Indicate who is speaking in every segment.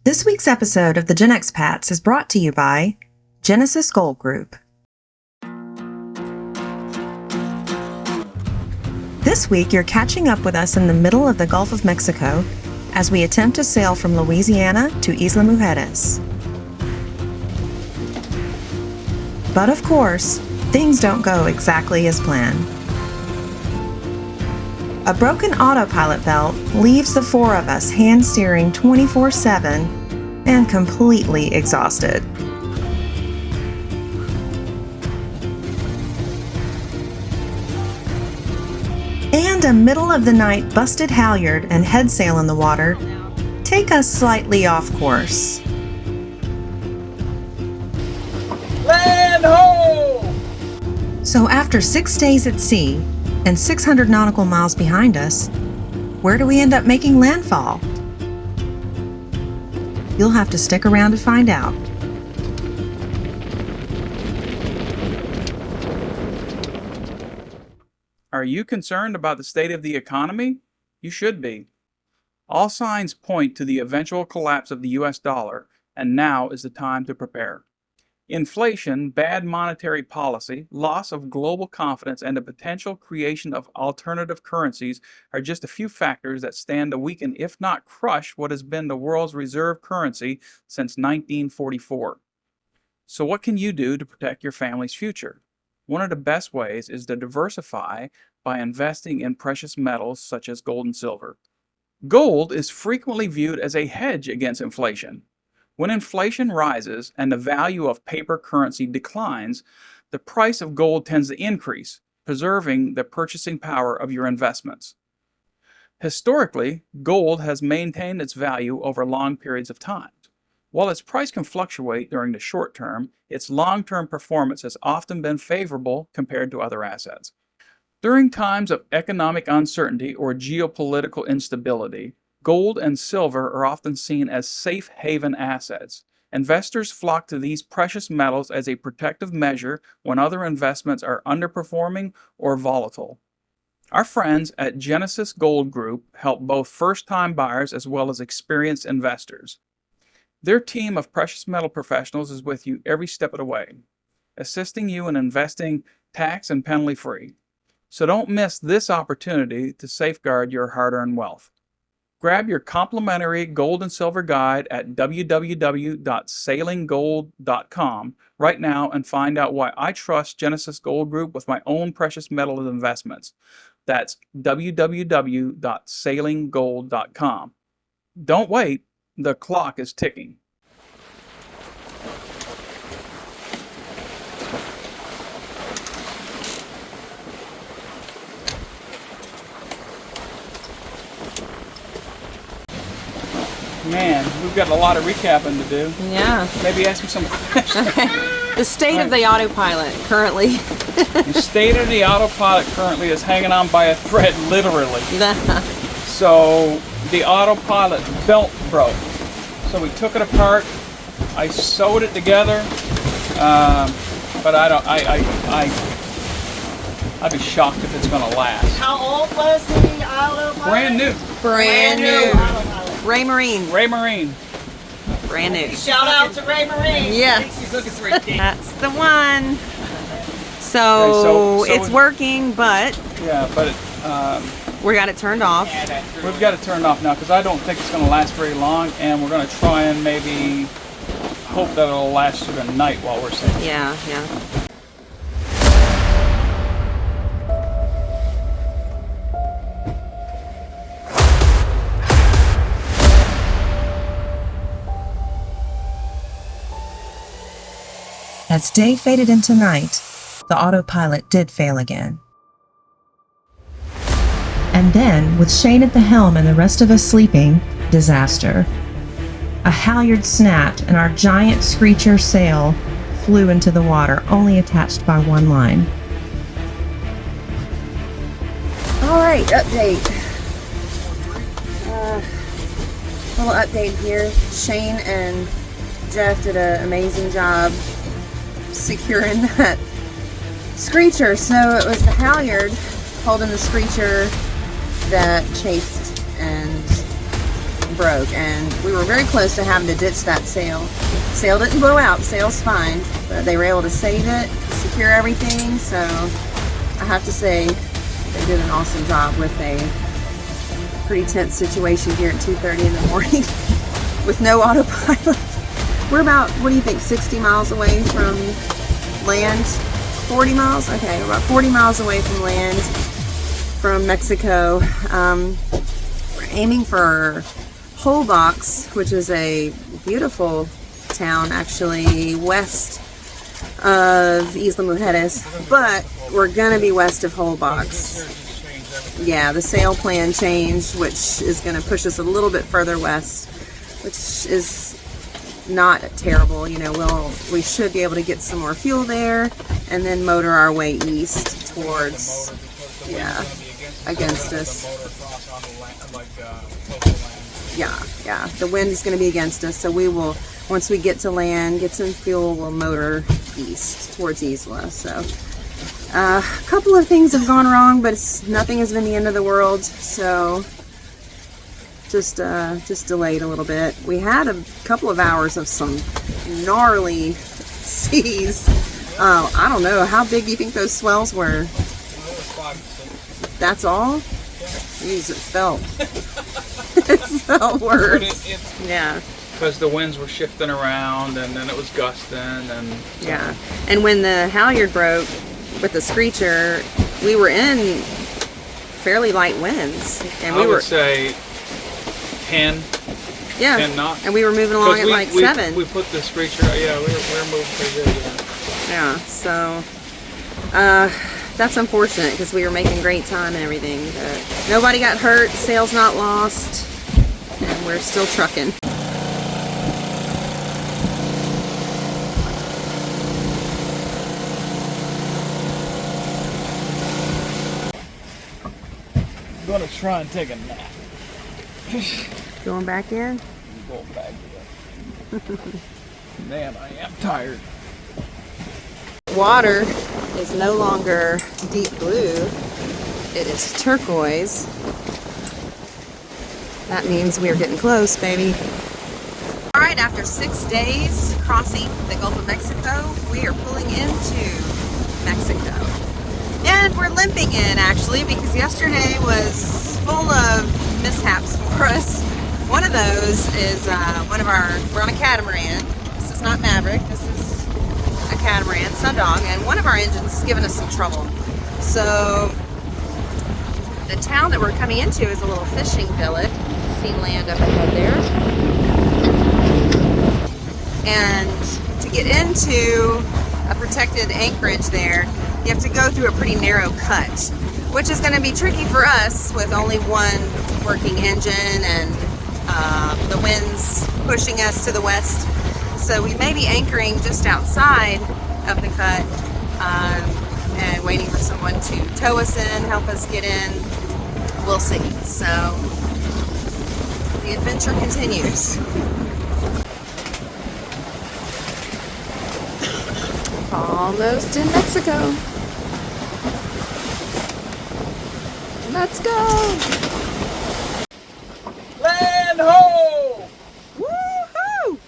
Speaker 1: This week's episode of the GenXPats is brought to you by Genesis Gold Group. This week, you're catching up with us in the middle of the Gulf of Mexico as we attempt to sail from Louisiana to Isla Mujeres. But of course, things don't go exactly as planned. A broken autopilot belt leaves the four of us hand-steering 24/7 and completely exhausted. And a middle-of-the-night busted halyard and headsail in the water take us slightly off course.
Speaker 2: Land ho!
Speaker 1: So after 6 days at sea and 600 nautical miles behind us, where do we end up making landfall? You'll have to stick around to find out.
Speaker 2: Are you concerned about the state of the economy? You should be. All signs point to the eventual collapse of the US dollar, and now is the time to prepare. Inflation, bad monetary policy, loss of global confidence, and the potential creation of alternative currencies are just a few factors that stand to weaken, if not crush, what has been the world's reserve currency since 1944. So what can you do to protect your family's future? One of the best ways is to diversify by investing in precious metals such as gold and silver. Gold is frequently viewed as a hedge against inflation. When inflation rises and the value of paper currency declines, the price of gold tends to increase, preserving the purchasing power of your investments. Historically, gold has maintained its value over long periods of time. While its price can fluctuate during the short term, its long-term performance has often been favorable compared to other assets. During times of economic uncertainty or geopolitical instability, gold and silver are often seen as safe haven assets. Investors flock to these precious metals as a protective measure when other investments are underperforming or volatile. Our friends at Genesis Gold Group help both first-time buyers as well as experienced investors. Their team of precious metal professionals is with you every step of the way, assisting you in investing tax and penalty-free. So don't miss this opportunity to safeguard your hard-earned wealth. Grab your complimentary gold and silver guide at www.sailinggold.com right now and find out why I trust Genesis Gold Group with my own precious metal investments. That's www.sailinggold.com. Don't wait, the clock is ticking. Man, we've got a lot of recapping to do.
Speaker 3: Yeah.
Speaker 2: Maybe ask me some questions.
Speaker 3: Okay. The state of the autopilot currently.
Speaker 2: The state of the autopilot currently is hanging on by a thread, literally. So the autopilot belt broke. So we took it apart. I sewed it together, but I'd be shocked if it's going to last.
Speaker 4: How old was the autopilot?
Speaker 2: Brand new.
Speaker 3: Brand new. Ray Marine.
Speaker 2: Ray Marine.
Speaker 3: Brand new.
Speaker 4: Shout out to Ray Marine.
Speaker 3: Yes. That's the one. So,
Speaker 2: Okay, so
Speaker 3: it's working, but
Speaker 2: yeah, but
Speaker 3: we got it turned off.
Speaker 2: we've got it turned off now because I don't think it's going to last very long, and we're going to try and maybe hope that it'll last through the night while we're sailing.
Speaker 3: Yeah.
Speaker 1: As day faded into night, the autopilot did fail again. And then, with Shane at the helm and the rest of us sleeping, disaster. A halyard snapped and our giant screecher sail flew into the water, only attached by one line.
Speaker 3: All right, update. Little update here. Shane and Jeff did an amazing job securing that screecher. So it was the halyard holding the screecher that chafed and broke, and we were very close to having to ditch that sail. Sail didn't blow out, sail's fine, but they were able to save it, secure everything, so I have to say they did an awesome job with a pretty tense situation here at 2:30 in the morning with no autopilot. We're about, what do you think, 60 miles away from land? 40 miles? Okay, we're about 40 miles away from land, from Mexico. We're aiming for Holbox, which is a beautiful town actually west of Isla Mujeres, but we're gonna be west of Holbox. Yeah, the sail plan changed, which is gonna push us a little bit further west, which is not terrible. You know, we should be able to get some more fuel there and then motor our way east towards, yeah, against us. Yeah, the wind is going to be against us, so we will, once we get to land, get some fuel, we'll motor east towards Isla. So a couple of things have gone wrong, but nothing has been the end of the world, so just delayed a little bit. We had a couple of hours of some gnarly seas. I don't know, how big do you think those swells were? That's all? Jeez, it felt. It felt worse. Yeah.
Speaker 2: Because the winds were shifting around, and then it was gusting, and
Speaker 3: yeah. And when the halyard broke with the screecher, we were in fairly light winds, and we
Speaker 2: would say 10.
Speaker 3: Yeah.
Speaker 2: 10 knots.
Speaker 3: And we were moving along at like 7.
Speaker 2: We put the screecher. Yeah, we were moving pretty good.
Speaker 3: Yeah. So. That's unfortunate because we were making great time and everything, but nobody got hurt, sail's not lost, and we're still trucking.
Speaker 2: I'm gonna try and take a nap.
Speaker 3: Going back in?
Speaker 2: I'm going back in. Man, I am tired.
Speaker 3: Water is no longer deep blue, it is turquoise. That means we are getting close, baby. Alright, after 6 days crossing the Gulf of Mexico, we are pulling into Mexico. And we're limping in, actually, because yesterday was full of mishaps for us. One of those is we're on a catamaran. This is not Maverick, this is a catamaran, Sundog, and one of our engines is giving us some trouble. So the town that we're coming into is a little fishing village. See land up ahead there. And to get into a protected anchorage there, you have to go through a pretty narrow cut, which is going to be tricky for us with only one working engine and the winds pushing us to the west. So we may be anchoring just outside of the cut and waiting for someone to tow us in, help us get in. We'll see. So the adventure continues. Almost in Mexico. Let's go!
Speaker 2: Land ho!
Speaker 3: Woohoo!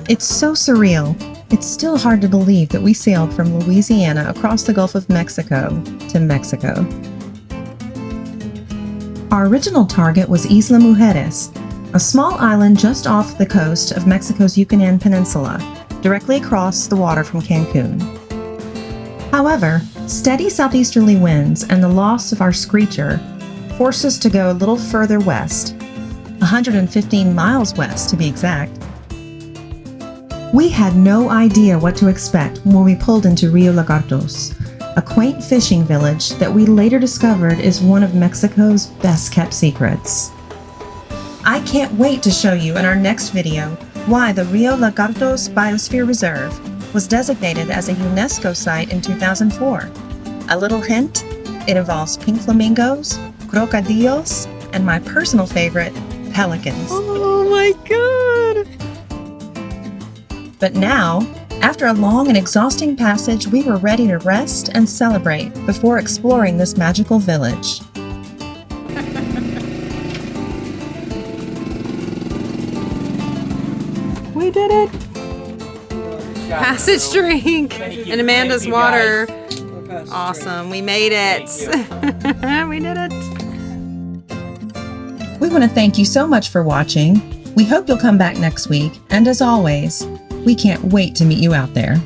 Speaker 1: It's so surreal. It's still hard to believe that we sailed from Louisiana across the Gulf of Mexico to Mexico. Our original target was Isla Mujeres, a small island just off the coast of Mexico's Yucatan Peninsula, directly across the water from Cancun. However, steady southeasterly winds and the loss of our screecher forced us to go a little further west, 115 miles west to be exact. We had no idea what to expect when we pulled into Rio Lagartos, a quaint fishing village that we later discovered is one of Mexico's best-kept secrets. I can't wait to show you in our next video why the Rio Lagartos Biosphere Reserve was designated as a UNESCO site in 2004. A little hint, it involves pink flamingos, crocodillos, and my personal favorite, pelicans.
Speaker 3: Oh my god!
Speaker 1: But now, After a long and exhausting passage, we were ready to rest and celebrate before exploring this magical village.
Speaker 3: We did it! Passage drink and Amanda's water. Awesome, we made it. We did it.
Speaker 1: We want to thank you so much for watching. We hope you'll come back next week, and as always, we can't wait to meet you out there.